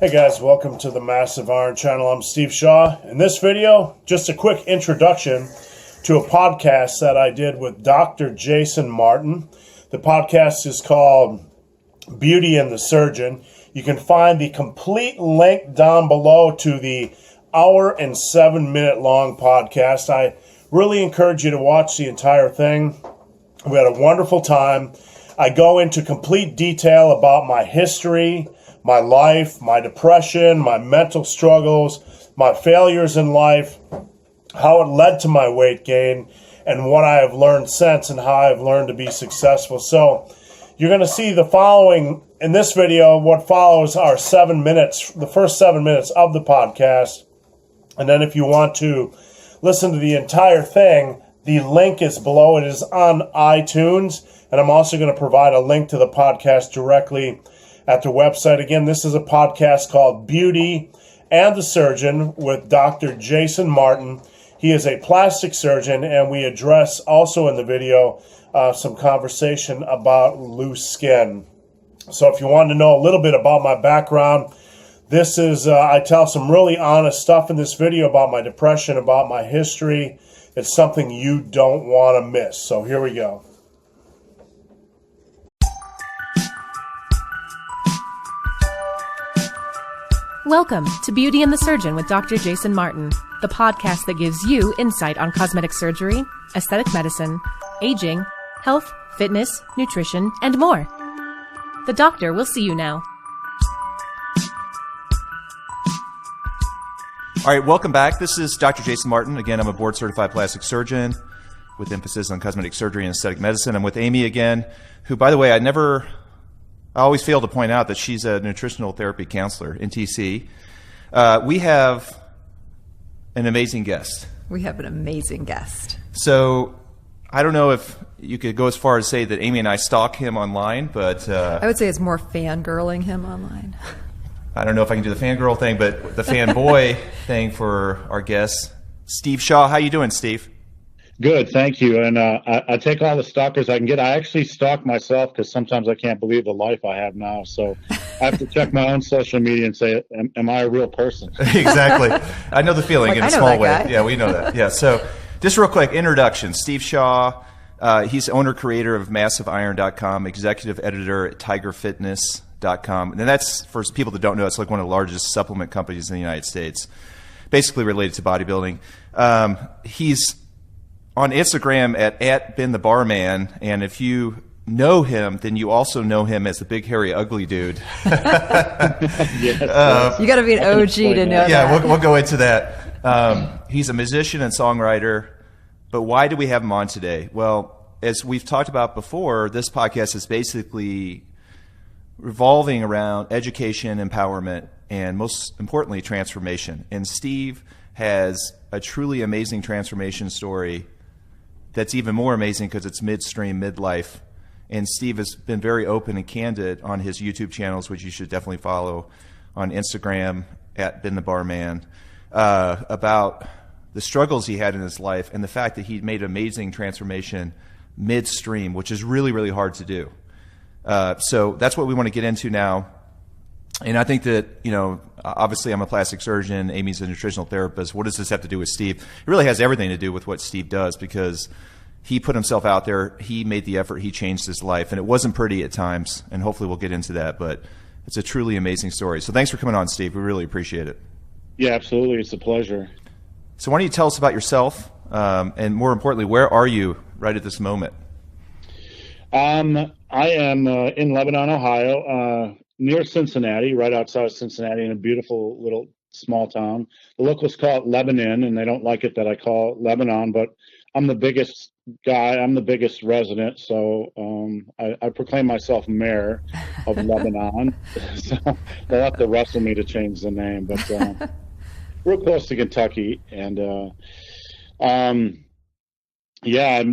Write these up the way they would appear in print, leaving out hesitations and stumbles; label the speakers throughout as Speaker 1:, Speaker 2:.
Speaker 1: Hey guys, welcome to the Massive Iron Channel. I'm Steve Shaw. In this video, just a quick introduction to a podcast that I did with Dr. Jason Martin. The podcast is called Beauty and the Surgeon. You can find the complete link down below to the hour and 7-minute long podcast. I really encourage you to watch the entire thing. We had a wonderful time. I go into complete detail about my history, my life, my depression, my mental struggles, my failures in life, how it led to my weight gain, and what I have learned since and how I've learned to be successful. So you're going to see the following in this video. What follows are 7 minutes, the first 7 minutes of the podcast. And then if you want to listen to the entire thing, the link is below. It is on iTunes. And I'm also going to provide a link to the podcast directly at the website. Again, this is a podcast called Beauty and the Surgeon with Dr. Jason Martin. He is a plastic surgeon, and we address also in the video some conversation about loose skin. So if you want to know a little bit about my background, this is, I tell some really honest stuff in this video about my depression, about my history. It's something you don't want to miss. So here we go.
Speaker 2: Welcome to Beauty and the Surgeon with Dr. Jason Martin, the podcast that gives you insight on cosmetic surgery, aesthetic medicine, aging, health, fitness, nutrition, and more. The doctor will see you now.
Speaker 3: All right, welcome back. This is Dr. Jason Martin. Again, I'm a board-certified plastic surgeon with emphasis on cosmetic surgery and aesthetic medicine. I'm with Amy again, who, by the way, I always fail to point out that she's a nutritional therapy counselor, NTC. We have an amazing guest.
Speaker 4: We have an amazing guest.
Speaker 3: So I don't know if you could go as far as say that Amy and I stalk him online, but
Speaker 4: I would say it's more fangirling him online.
Speaker 3: I don't know if I can do the fangirl thing, but the fanboy thing for our guest, Steve Shaw. How you doing, Steve?
Speaker 5: Good, thank you. And I take all the stalkers I can get. I actually stalk myself because sometimes I can't believe the life I have now. So I have to check my own social media and say, am I a real person?
Speaker 3: Exactly. I know the feeling in a small way.
Speaker 4: Guy.
Speaker 3: Yeah, we know that. Yeah. So just real quick, introduction. Steve Shaw, he's owner-creator of MassiveIron.com, executive editor at TigerFitness.com. And that's, for people that don't know, it's like one of the largest supplement companies in the United States, basically related to bodybuilding. He's on Instagram at Ben the Barman, and if you know him, then you also know him as the big, hairy, ugly dude.
Speaker 5: Yes,
Speaker 4: you got to be an OG to know that.
Speaker 3: Yeah, we'll go into that. He's a musician and songwriter, but why do we have him on today? Well, as we've talked about before, this podcast is basically revolving around education, empowerment, and most importantly, transformation. And Steve has a truly amazing transformation story that's even more amazing because it's midstream, midlife. And Steve has been very open and candid on his YouTube channels, which you should definitely follow, on Instagram at Ben the Barman, about the struggles he had in his life and the fact that he made amazing transformation midstream, which is really, really hard to do. So that's what we want to get into now. And I think that, obviously I'm a plastic surgeon, Amy's a nutritional therapist. What does this have to do with Steve? It really has everything to do with what Steve does because he put himself out there, he made the effort, he changed his life, and it wasn't pretty at times, and hopefully we'll get into that, but it's a truly amazing story. So thanks for coming on, Steve. We really appreciate it.
Speaker 5: Yeah, absolutely. It's a pleasure.
Speaker 3: So why don't you tell us about yourself, and more importantly, where are you right at this moment?
Speaker 5: I am in Lebanon, Ohio, near Cincinnati, right outside of Cincinnati, in a beautiful little small town. The locals call it Lebanon, and they don't like it that I call it Lebanon, but I'm the biggest guy. I'm the biggest resident, so I proclaim myself mayor of Lebanon. So they'll have to wrestle me to change the name, but we're close to Kentucky, and yeah,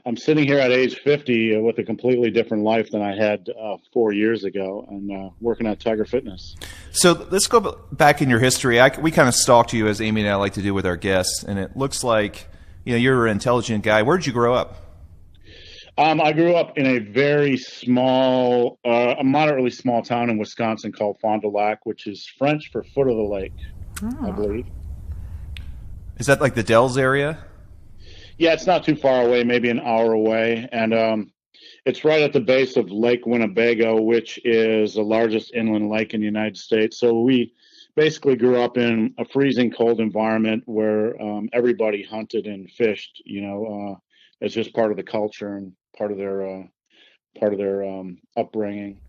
Speaker 5: I'm sitting here at age 50 with a completely different life than I had 4 years ago, and working at Tiger Fitness.
Speaker 3: So let's go back in your history. We kind of stalked you, as Amy and I like to do with our guests, and it looks like you're an intelligent guy. Where did you grow up?
Speaker 5: I grew up in a very small, a moderately small town in Wisconsin called Fond du Lac, which is French for foot of the lake, I believe.
Speaker 3: Is that like the Dells area?
Speaker 5: Yeah, it's not too far away, maybe an hour away. And it's right at the base of Lake Winnebago, which is the largest inland lake in the United States. So we basically grew up in a freezing cold environment where everybody hunted and fished. It's just part of the culture and part of their upbringing.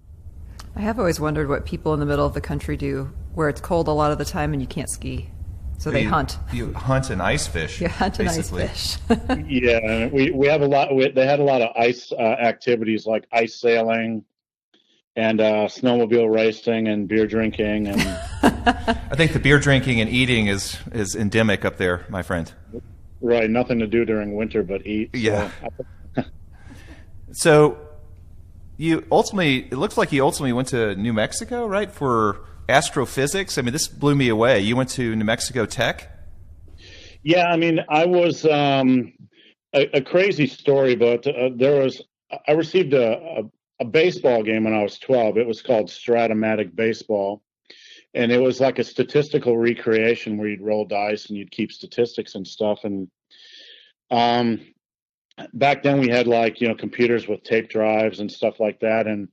Speaker 4: I have always wondered what people in the middle of the country do where it's cold a lot of the time and you can't ski. So they hunt.
Speaker 3: You hunt and ice fish.
Speaker 4: You hunt and ice
Speaker 3: basically.
Speaker 4: fish.
Speaker 5: Yeah, we have a lot. They had a lot of ice activities like ice sailing and snowmobile racing and beer drinking. And
Speaker 3: I think the beer drinking and eating is endemic up there, my friend.
Speaker 5: right, nothing to do during winter but eat.
Speaker 3: Yeah. So it looks like you ultimately went to New Mexico, right, for astrophysics. I mean, this blew me away. You went to New Mexico Tech?
Speaker 5: Yeah, I mean, I was a crazy story, but I received a baseball game when I was 12. It was called Stratomatic Baseball, and it was like a statistical recreation where you'd roll dice and you'd keep statistics and stuff. And back then we had computers with tape drives and stuff like that. And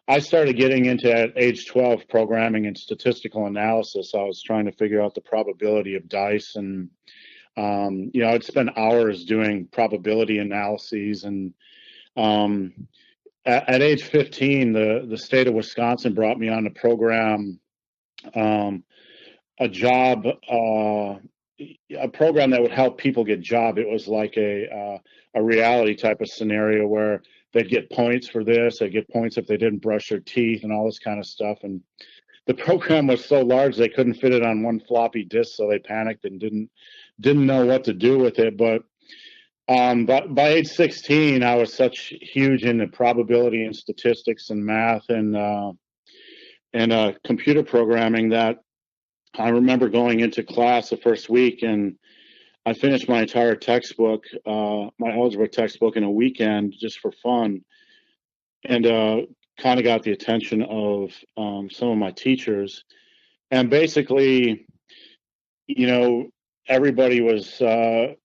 Speaker 5: I started getting into at age 12 programming and statistical analysis. I was trying to figure out the probability of dice, and I'd spend hours doing probability analyses. And at age 15, the state of Wisconsin brought me on to program a program that would help people get job. It was like a reality type of scenario where they'd get points for this, they'd get points if they didn't brush their teeth and all this kind of stuff. And the program was so large they couldn't fit it on one floppy disk, so they panicked and didn't know what to do with it. But by age 16, I was such huge into probability and statistics and math and computer programming that I remember going into class the first week, and I finished my entire textbook, my algebra textbook, in a weekend just for fun, and kind of got the attention of some of my teachers. And basically, everybody was, all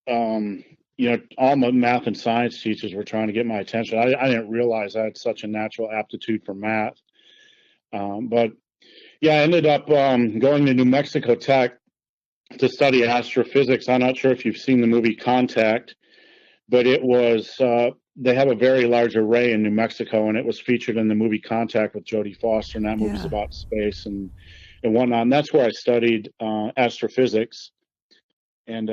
Speaker 5: my math and science teachers were trying to get my attention. I didn't realize I had such a natural aptitude for math. But yeah, I ended up going to New Mexico Tech to study astrophysics. I'm not sure if you've seen the movie Contact, but it was they have a very large array in New Mexico, and it was featured in the movie Contact with Jodie Foster, and that movie's about space and whatnot. And that's where I studied astrophysics. And